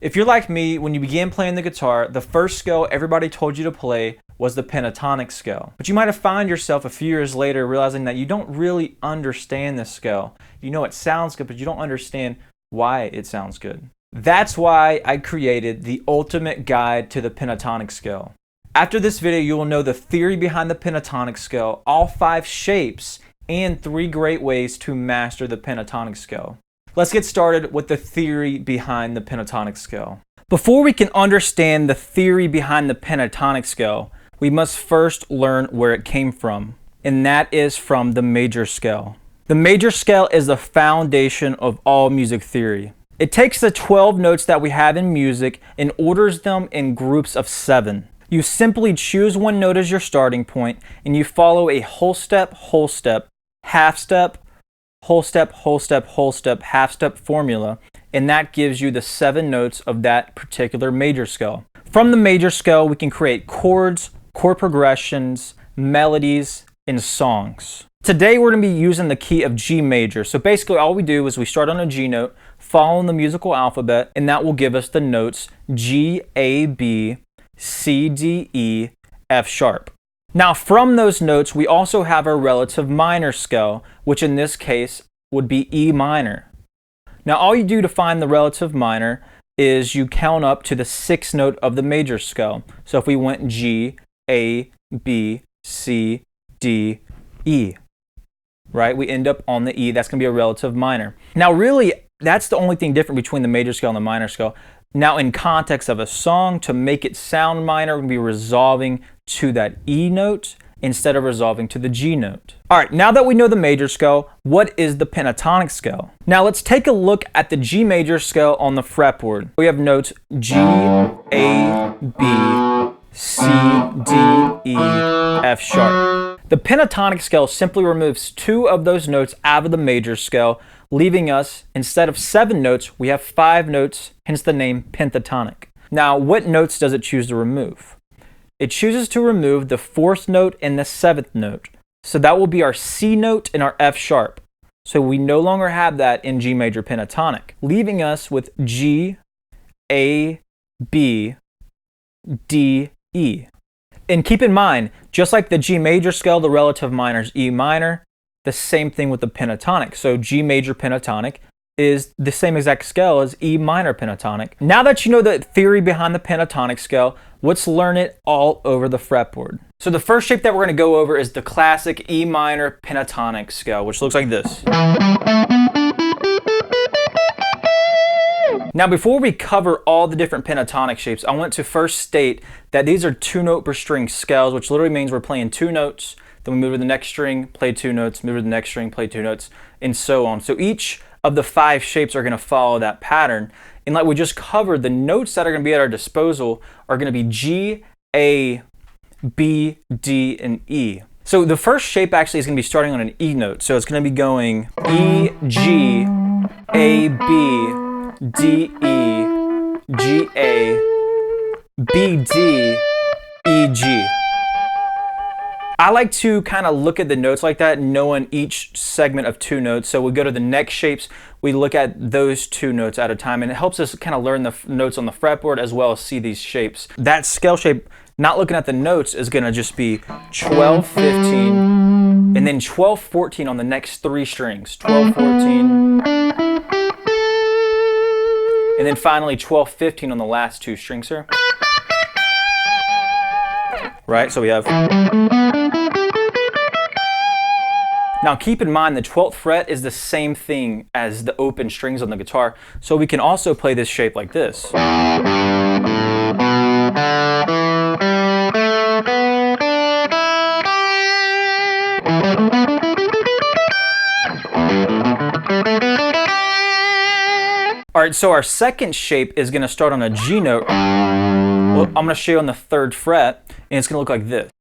If you're like me, when you began playing the guitar, the first scale everybody told you to play was the pentatonic scale. But you might have found yourself a few years later realizing that you don't really understand this scale. You know it sounds good, but you don't understand why it sounds good. That's why I created the ultimate guide to the pentatonic scale. After this video, you will know the theory behind the pentatonic scale, all 5 shapes, and 3 great ways to master the pentatonic scale. Let's get started with the theory behind the pentatonic scale. Before we can understand the theory behind the pentatonic scale, we must first learn where it came from, and that is from the major scale. The major scale is the foundation of all music theory. It takes the 12 notes that we have in music and orders them in groups of 7. You simply choose one note as your starting point, and you follow a whole step, half step, whole step, half step formula, and that gives you the 7 notes of that particular major scale. From the major scale, we can create chords, chord progressions, melodies, and songs. Today, we're going to be using the key of G major. So basically, all we do is we start on a G note, following the musical alphabet, and that will give us the notes G, A, B, C, D, E, F sharp. Now from those notes, we also have our relative minor scale, which in this case would be E minor. Now all you do to find the relative minor is you count up to the 6th note of the major scale. So if we went G, A, B, C, D, E, right? We end up on the E, that's gonna be a relative minor. Now really, that's the only thing different between the major scale and the minor scale. Now in context of a song, to make it sound minor, we're going to be resolving to that E note instead of resolving to the G note. All right, now that we know the major scale, what is the pentatonic scale? Now let's take a look at the G major scale on the fretboard. We have notes G, A, B, C, D, E, F sharp. The pentatonic scale simply removes 2 of those notes out of the major scale, leaving us, instead of 7 notes, we have 5 notes, hence the name pentatonic. Now, what notes does it choose to remove? It chooses to remove the 4th note and the 7th note. So that will be our C note and our F sharp. So we no longer have that in G major pentatonic, leaving us with G, A, B, D, E. And keep in mind, just like the G major scale, the relative minor is E minor, the same thing with the pentatonic. So G major pentatonic is the same exact scale as E minor pentatonic. Now that you know the theory behind the pentatonic scale, let's learn it all over the fretboard. So the first shape that we're going to go over is the classic E minor pentatonic scale, which looks like this. Now before we cover all the different pentatonic shapes, I want to first state that these are 2-note per string scales, which literally means we're playing 2 notes, then we move to the next string, play 2 notes, move to the next string, play 2 notes, and so on. So each of the 5 shapes are going to follow that pattern. And like we just covered, the notes that are going to be at our disposal are going to be G, A, B, D, and E. So the first shape actually is going to be starting on an E note. So it's going to be going E, G, A, B, D, E, G, A, B, D, E, G. I like to kind of look at the notes like that, knowing each segment of 2 notes. So we go to the next shapes, we look at those 2 notes at a time, and it helps us kind of learn the notes on the fretboard as well as see these shapes. That scale shape, not looking at the notes, is going to just be 12, 15, and then 12, 14 on the next 3 strings. 12, 14, and then finally 12, 15 on the last 2 strings here. Right, so we have... Now keep in mind the 12th fret is the same thing as the open strings on the guitar, so we can also play this shape like this. Alright, so our second shape is going to start on a G note. Well, I'm going to show you on the 3rd fret, and it's going to look like this.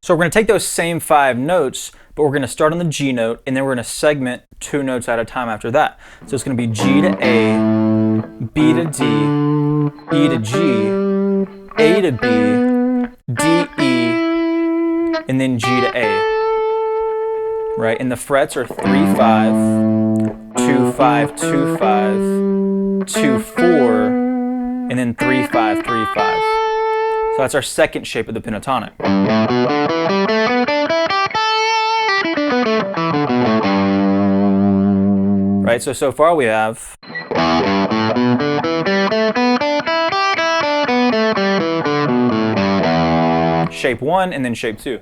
So we're going to take those same 5 notes, but we're going to start on the G note, and then we're going to segment 2 notes at a time after that. So it's going to be G to A, B to D, E to G, A to B, D, E, and then G to A. right? And the frets are 3, 5, 2, 5, 2, 5, 2, 4, and then 3, 5, 3, 5. So that's our second shape of the pentatonic. Right, so far we have shape 1 and then shape 2.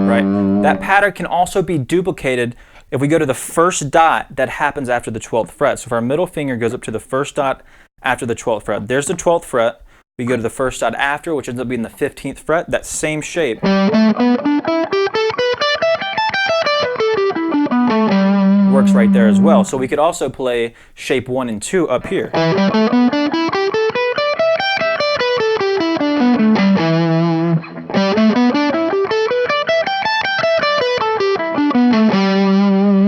Right, that pattern can also be duplicated if we go to the first dot that happens after the 12th fret. So if our middle finger goes up to the first dot after the 12th fret, there's the 12th fret. We go to the first dot after, which ends up being the 15th fret, that same shape works right there as well. So we could also play shape 1 and 2 up here.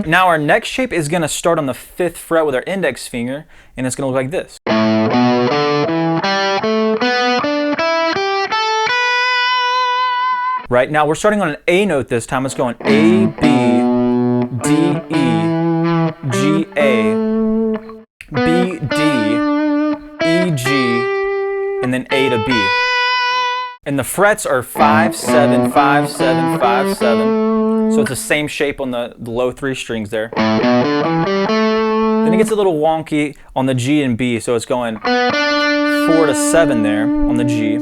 Now our next shape is going to start on the 5th fret with our index finger, and it's going to look like this. Right, now we're starting on an A note this time. It's going A, B, D, E, G, A, B, D, E, G, and then A to B. And the frets are 5, 7, 5, 7, 5, 7. So it's the same shape on the low 3 strings there. Then it gets a little wonky on the G and B, so it's going 4 to 7 there on the G.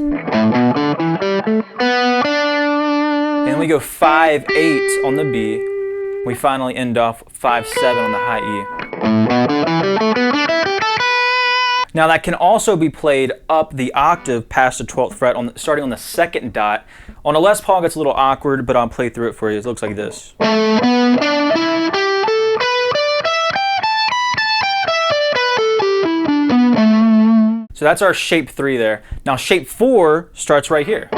And we go 5, 8 on the B. We finally end off 5, 7 on the high E. Now that can also be played up the octave past the 12th fret, starting on the 2nd dot. On a Les Paul it gets a little awkward, but I'll play through it for you. It looks like this. So that's our shape 3 there. Now shape 4 starts right here.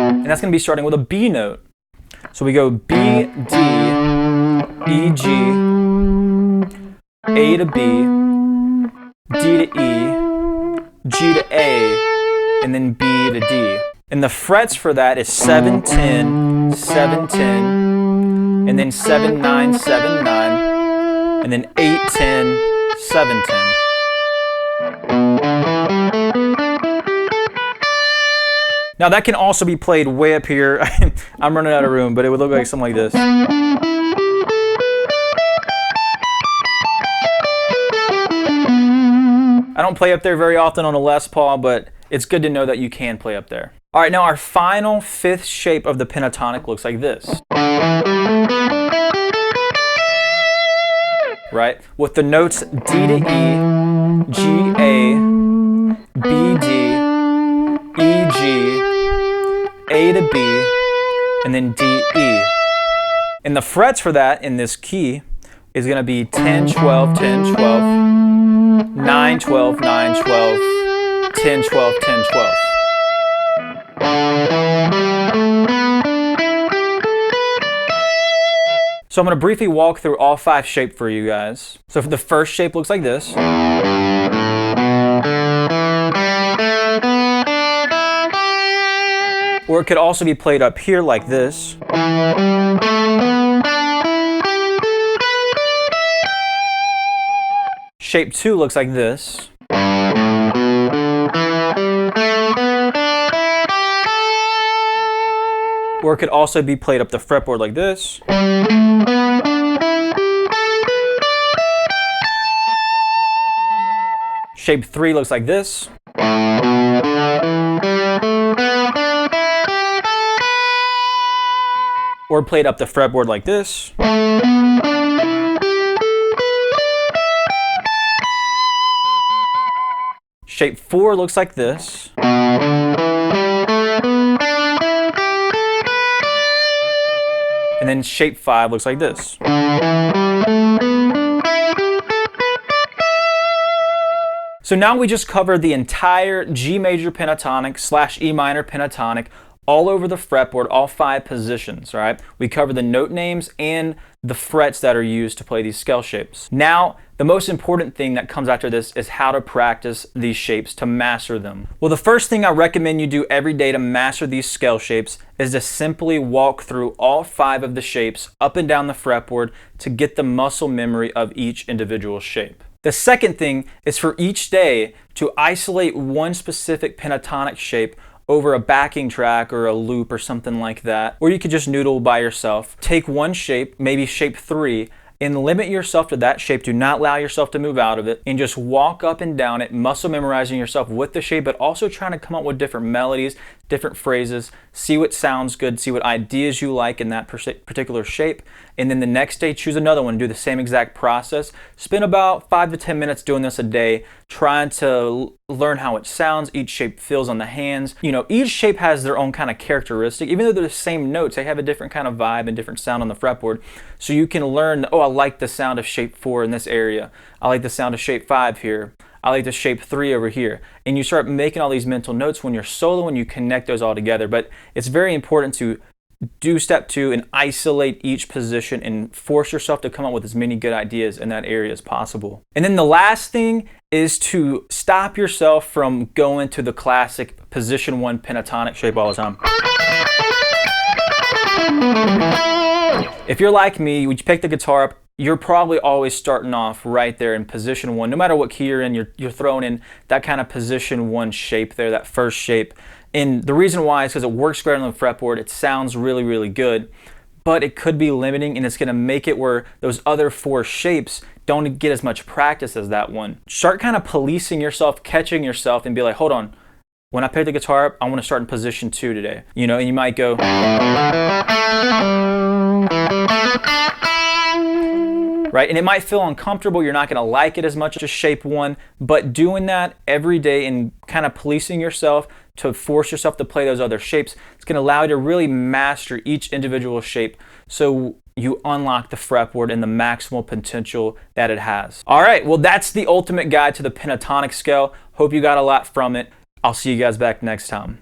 And that's going to be starting with a B note. So we go B, D, E, G, A to B, D to E, G to A, and then B to D. And the frets for that is 7, 10, 7, 10, and then 7, 9, 7, 9, and then 8, 10, 7, 10. Now that can also be played way up here. I'm running out of room, but it would look like something like this. I don't play up there very often on a Les Paul, but it's good to know that you can play up there. All right, now our final 5th shape of the pentatonic looks like this. Right? With the notes D to E, G, A, B, D, E, G, A to B, and then D, E. And the frets for that in this key is going to be 10, 12, 10, 12, 9, 12, 9, 12, 10, 12, 10, 12. So I'm going to briefly walk through all 5 shapes for you guys. So for the first shape looks like this. Or it could also be played up here like this. Shape 2 looks like this. Or it could also be played up the fretboard like this. Shape 3 looks like this. Or played up the fretboard like this. Shape 4 looks like this. And then shape 5 looks like this. So now we just covered the entire G major pentatonic / E minor pentatonic, all over the fretboard, all 5 positions, right? We cover the note names and the frets that are used to play these scale shapes. Now, the most important thing that comes after this is how to practice these shapes to master them. Well, the first thing I recommend you do every day to master these scale shapes is to simply walk through all 5 of the shapes up and down the fretboard to get the muscle memory of each individual shape. The second thing is for each day to isolate one specific pentatonic shape over a backing track or a loop or something like that, or you could just noodle by yourself. Take one shape, maybe shape 3, and limit yourself to that shape. Do not allow yourself to move out of it, and just walk up and down it, muscle memorizing yourself with the shape, but also trying to come up with different melodies, different phrases, see what sounds good, see what ideas you like in that particular shape, and then the next day choose another one, do the same exact process. Spend about 5 to 10 minutes doing this a day, trying to learn how it sounds, each shape feels on the hands. You know, each shape has their own kind of characteristic. Even though they're the same notes, they have a different kind of vibe and different sound on the fretboard. So you can learn, oh, I like the sound of shape 4 in this area. I like the sound of shape 5 here. I like the shape 3 over here. And you start making all these mental notes when you're solo and you connect those all together. But it's very important to do step 2 and isolate each position and force yourself to come up with as many good ideas in that area as possible. And then the last thing is to stop yourself from going to the classic position 1 pentatonic shape all the time. If you're like me, when you pick the guitar up, you're probably always starting off right there in position 1. No matter what key you're in, you're throwing in that kind of position 1 shape there, that first shape. And the reason why is because it works great on the fretboard. It sounds really, really good, but it could be limiting, and it's going to make it where those other 4 shapes don't get as much practice as that one. Start kind of policing yourself, catching yourself, and be like, hold on, when I pick the guitar up, I want to start in position 2 today. You know, and you might go, right? And it might feel uncomfortable. You're not going to like it as much as shape 1, but doing that every day and kind of policing yourself to force yourself to play those other shapes, it's going to allow you to really master each individual shape so you unlock the fretboard and the maximal potential that it has. All right, well, that's the ultimate guide to the pentatonic scale. Hope you got a lot from it. I'll see you guys back next time.